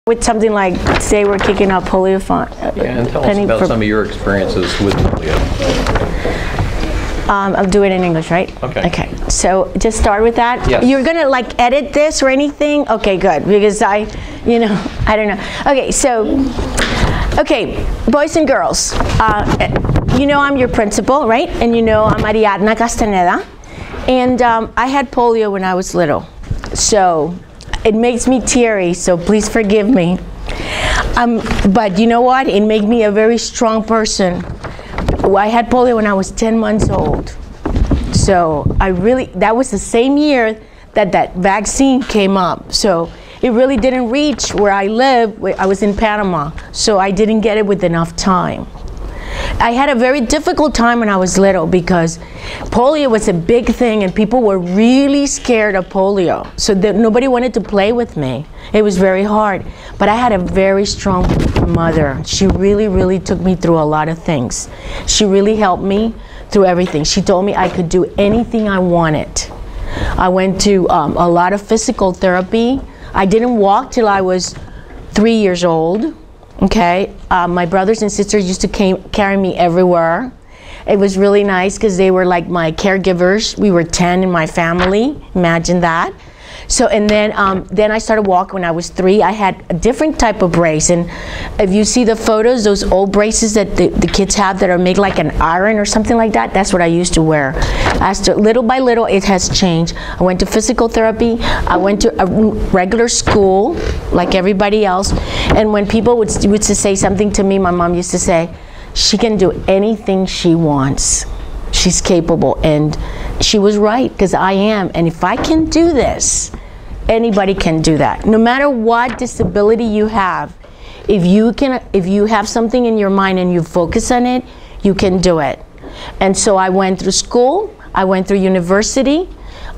With something like, say we're kicking off polio fund. Yeah, and tell us about some of your experiences with polio. I'll do it in English, right? Okay. Okay, so just start with that. Yes. You're gonna like edit this or anything? Okay, good, because I don't know. Okay, so, boys and girls, I'm your principal, right? And I'm Ariadna Castaneda. And I had polio when I was little. So, it makes me teary, so please forgive me. But you know what? It made me a very strong person. I had polio when I was 10 months old. So that was the same year that vaccine came up. So it really didn't reach where I live. I was in Panama, so I didn't get it with enough time. I had a very difficult time when I was little because polio was a big thing and people were really scared of polio. So nobody wanted to play with me. It was very hard. But I had a very strong mother. She really, really took me through a lot of things. She really helped me through everything. She told me I could do anything I wanted. I went to a lot of physical therapy. I didn't walk till I was 3 years old. Okay, my brothers and sisters used to carry me everywhere. It was really nice because they were like my caregivers. We were 10 in my family, imagine that. So, and then I started walking when I was 3. I had a different type of brace, and if you see the photos, those old braces that the kids have that are made like an iron or something like that, that's what I used to wear. Little by little, it has changed. I went to physical therapy. I went to a regular school, like everybody else, and when people would say something to me, my mom used to say, she can do anything she wants. She's capable, and she was right, because I am, and if I can do this, anybody can do that. No matter what disability you have, if you have something in your mind and you focus on it, you can do it. And so I went through school, I went through university.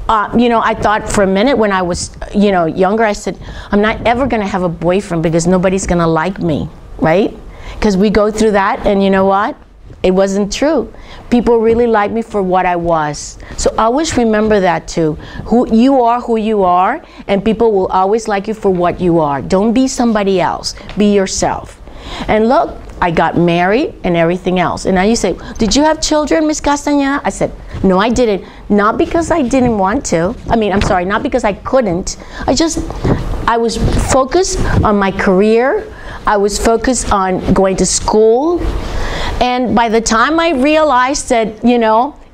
I thought for a minute when I was younger, I said, I'm not ever going to have a boyfriend because nobody's going to like me, right? Because we go through that, and you know what? It wasn't true. People really liked me for what I was. So always remember that too. Who you are, and people will always like you for what you are. Don't be somebody else. Be yourself. And look, I got married and everything else. And now you say, did you have children, Miss Castañeda? I said, no, I didn't. Not because I didn't want to. I'm sorry, not because I couldn't. I was focused on my career. I was focused on going to school. And by the time I realized that,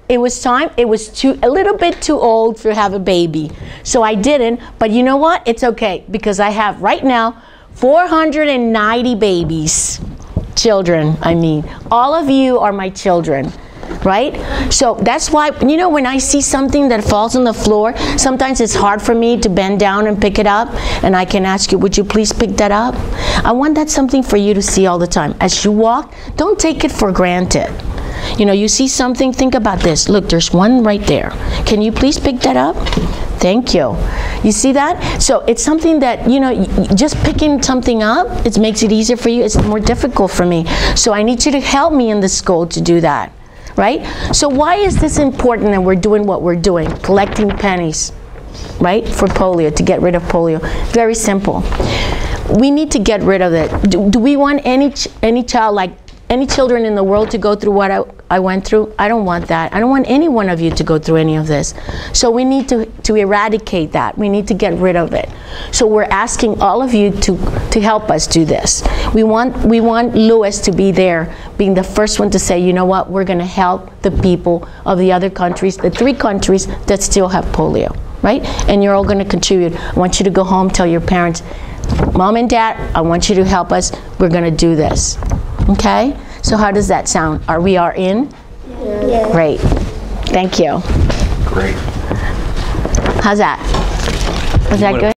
it was time, it was a little bit too old to have a baby. So I didn't, but you know what? It's okay, because I have right now 490 babies. Children, all of you are my children, right? So that's why, when I see something that falls on the floor, sometimes it's hard for me to bend down and pick it up, and I can ask you, would you please pick that up? I want that something for you to see all the time. As you walk, don't take it for granted. You see something, think about this. Look, there's one right there. Can you please pick that up? Thank you. You see that? So it's something that, just picking something up, it makes it easier for you. It's more difficult for me. So I need you to help me in the school to do that, right? So why is this important that we're doing what we're doing? Collecting pennies, right? For polio, to get rid of polio. Very simple. We need to get rid of it. Do we want any child, like any children in the world, to go through what I went through? I don't want that. I don't want any one of you to go through any of this. So we need to eradicate that. We need to get rid of it. So we're asking all of you to help us do this. We want Louis to be there, being the first one to say, you know what, we're going to help the people of the other countries, the 3 countries that still have polio, right? And you're all going to contribute. I want you to go home, tell your parents, Mom and Dad, I want you to help us. We're going to do this. Okay? So how does that sound? We are in? Yeah. Great. Thank you. Great. How's that? Was that good?